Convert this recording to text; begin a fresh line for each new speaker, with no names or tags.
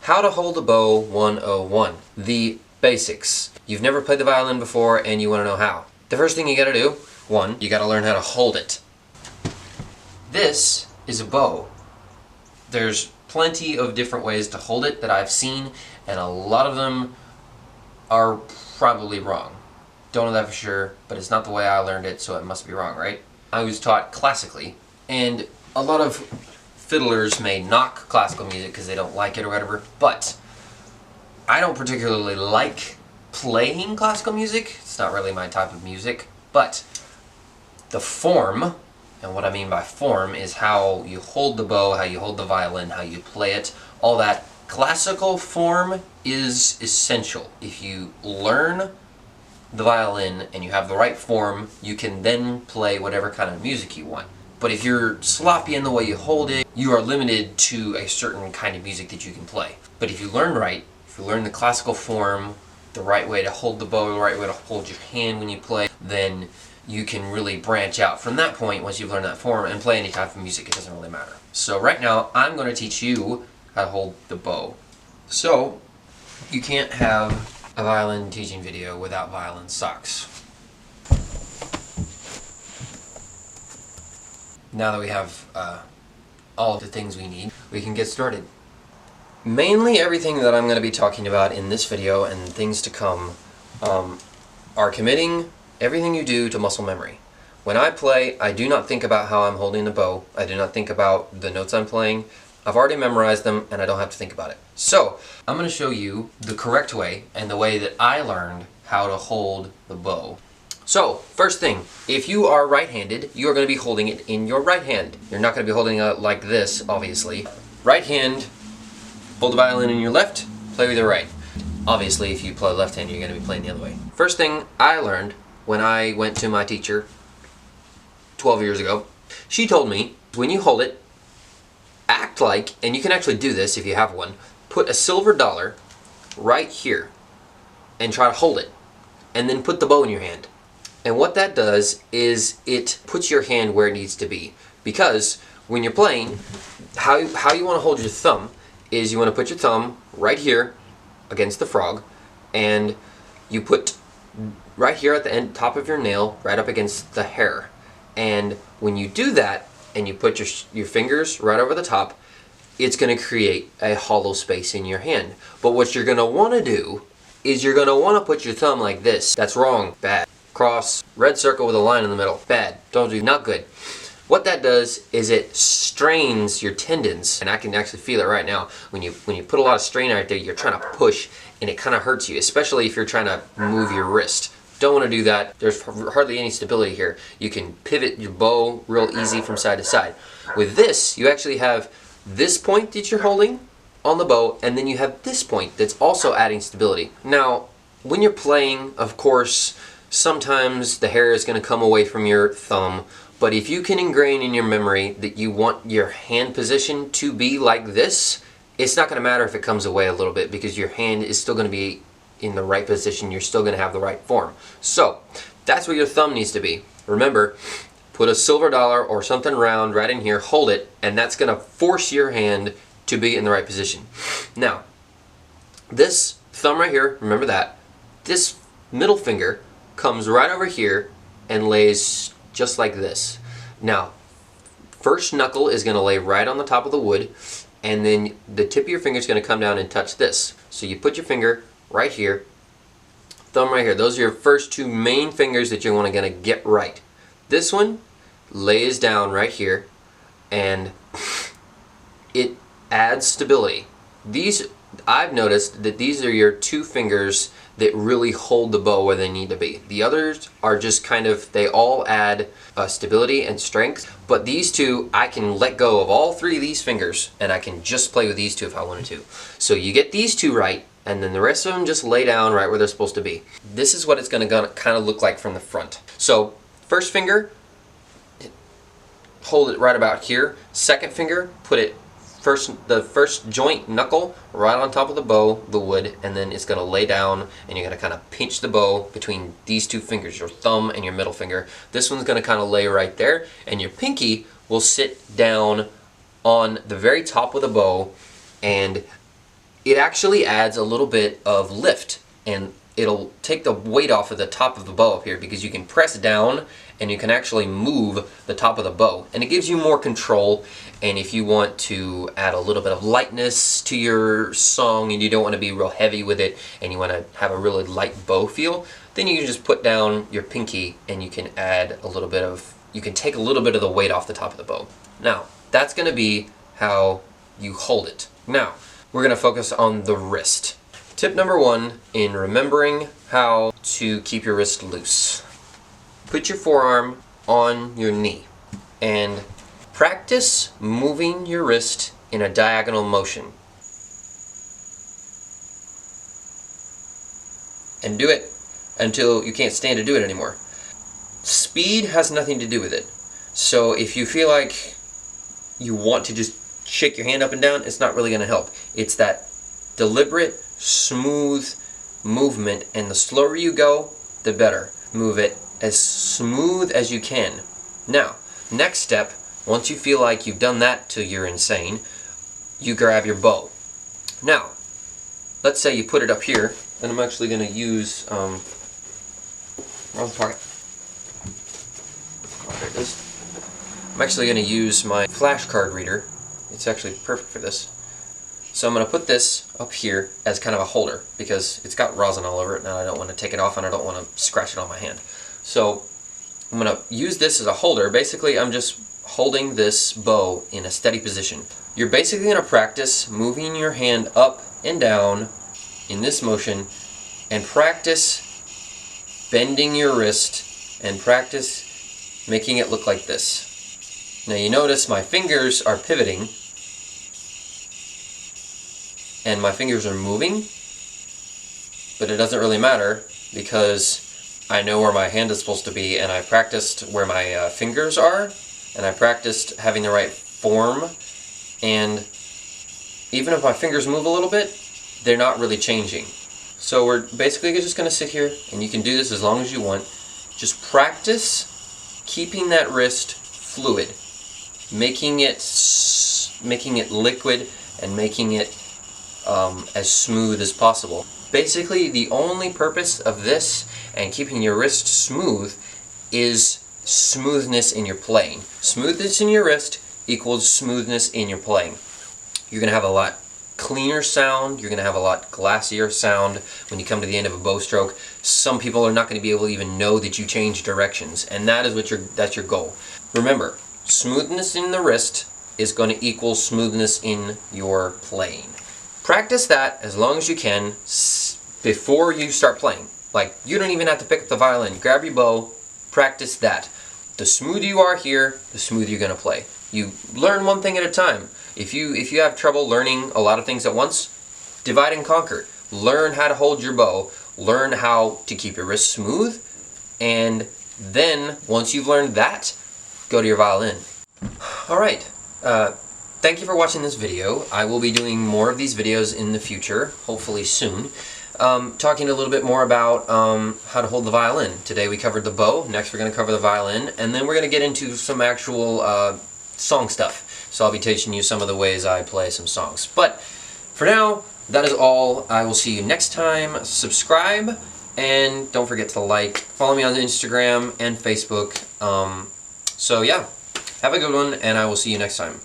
How to hold a bow 101. The basics. You've never played the violin before and you want to know how. The first thing you gotta do, one, you gotta learn how to hold it. This is a bow. There's plenty of different ways to hold it that I've seen, and a lot of them are probably wrong. Don't know that for sure, but it's not the way I learned it, so it must be wrong, right? I was taught classically, and a lot of fiddlers may knock classical music because they don't like it or whatever, but I don't particularly like playing classical music. It's not really my type of music, but the form, and what I mean by form is how you hold the bow, how you hold the violin, how you play it, all that. Classical form is essential. If you learn the violin and you have the right form, you can then play whatever kind of music you want. But if you're sloppy in the way you hold it, you are limited to a certain kind of music that you can play. But if you learn right, if you learn the classical form, the right way to hold the bow, the right way to hold your hand when you play, then you can really branch out from that point once you've learned that form and play any type of music. It doesn't really matter. So right now, I'm going to teach you how to hold the bow. So, you can't have a violin teaching video without violin socks. Now that we have all of the things we need, we can get started. Mainly everything that I'm going to be talking about in this video and things to come are committing everything you do to muscle memory. When I play, I do not think about how I'm holding the bow. I do not think about the notes I'm playing. I've already memorized them and I don't have to think about it. So, I'm going to show you the correct way and the way that I learned how to hold the bow. So, first thing, if you are right-handed, you are going to be holding it in your right hand. You're not going to be holding it like this, obviously. Right hand, hold the violin in your left, play with your right. Obviously, if you play left hand, you're going to be playing the other way. First thing I learned when I went to my teacher 12 years ago, she told me, when you hold it, act like, and you can actually do this if you have one, put a silver dollar right here and try to hold it, and then put the bow in your hand. And what that does is it puts your hand where it needs to be. Because when you're playing, how you want to hold your thumb is you want to put your thumb right here against the frog, and you put right here at the end, top of your nail, right up against the hair. And when you do that, and you put your fingers right over the top, it's going to create a hollow space in your hand. But what you're going to want to do is you're going to want to put your thumb like this. That's wrong. Bad. Cross, red circle with a line in the middle. Bad. Don't do. Not good. What that does is it strains your tendons, and I can actually feel it right now. When you put a lot of strain right there, you're trying to push, and it kind of hurts you, especially if you're trying to move your wrist. Don't want to do that. There's hardly any stability here. You can pivot your bow real easy from side to side. With this, you actually have this point that you're holding on the bow, and then you have this point that's also adding stability. Now, when you're playing, of course, sometimes the hair is going to come away from your thumb, but if you can ingrain in your memory that you want your hand position to be like this, it's not going to matter if it comes away a little bit because your hand is still going to be in the right position. You're still going to have the right form. So, that's where your thumb needs to be. Remember, put a silver dollar or something round right in here, hold it, and that's going to force your hand to be in the right position. Now, this thumb right here, remember that, this middle finger comes right over here and lays just like this. Now, first knuckle is going to lay right on the top of the wood, and then the tip of your finger is going to come down and touch this. So you put your finger right here, thumb right here. Those are your first two main fingers that you're going to get right. This one lays down right here, and it adds stability. I've noticed that these are your two fingers that really hold the bow where they need to be. The others are just kind of, they all add stability and strength, but these two, I can let go of all three of these fingers, and I can just play with these two if I wanted to. So you get these two right, and then the rest of them just lay down right where they're supposed to be. This is what it's going to kind of look like from the front. So, first finger, hold it right about here. Second finger, put it the first joint knuckle right on top of the bow, the wood, and then it's going to lay down, and you're going to kind of pinch the bow between these two fingers, your thumb and your middle finger. This one's going to kind of lay right there, and your pinky will sit down on the very top of the bow, and it actually adds a little bit of lift, and it'll take the weight off of the top of the bow up here, because you can press down and you can actually move the top of the bow, and it gives you more control. And if you want to add a little bit of lightness to your song and you don't want to be real heavy with it and you want to have a really light bow feel, then you can just put down your pinky and you can add a little bit of, you can take a little bit of the weight off the top of the bow. Now, that's going to be how you hold it. Now, we're going to focus on the wrist. Tip number 1 in remembering how to keep your wrist loose. Put your forearm on your knee and practice moving your wrist in a diagonal motion. And do it until you can't stand to do it anymore. Speed has nothing to do with it. So if you feel like you want to just shake your hand up and down, it's not really going to help. It's that deliberate, smooth movement, and the slower you go, the better. Move it as smooth as you can. Now, next step, once you feel like you've done that till you're insane, you grab your bow. Now, let's say you put it up here, and I'm actually going to use, wrong pocket. Oh, there it is. I'm actually going to use my flashcard reader. It's actually perfect for this. So I'm going to put this up here as kind of a holder, because it's got rosin all over it and I don't want to take it off and I don't want to scratch it on my hand. So I'm going to use this as a holder. Basically, I'm just holding this bow in a steady position. You're basically going to practice moving your hand up and down in this motion, and practice bending your wrist, and practice making it look like this. Now you notice my fingers are pivoting and my fingers are moving, but it doesn't really matter because I know where my hand is supposed to be, and I practiced where my fingers are, and I practiced having the right form, and even if my fingers move a little bit, they're not really changing. So we're basically just going to sit here, and you can do this as long as you want. Just practice keeping that wrist fluid, making it liquid, and making it as smooth as possible. Basically, the only purpose of this and keeping your wrist smooth is smoothness in your playing. Smoothness in your wrist equals smoothness in your playing. You're going to have a lot cleaner sound, you're going to have a lot glassier sound when you come to the end of a bow stroke. Some people are not going to be able to even know that you changed directions, and that is what that's your goal. Remember, smoothness in the wrist is going to equal smoothness in your playing. Practice that as long as you can before you start playing. Like, you don't even have to pick up the violin. Grab your bow, practice that. The smoother you are here, the smoother you're going to play. You learn one thing at a time. If you have trouble learning a lot of things at once, divide and conquer. Learn how to hold your bow, learn how to keep your wrist smooth, and then once you've learned that, go to your violin. Alright, thank you for watching this video. I will be doing more of these videos in the future, hopefully soon. Talking a little bit more about how to hold the violin. Today we covered the bow, next we're going to cover the violin, and then we're going to get into some actual song stuff. So I'll be teaching you some of the ways I play some songs. But for now, that is all. I will see you next time. Subscribe, and don't forget to like. Follow me on Instagram and Facebook. So yeah, have a good one, and I will see you next time.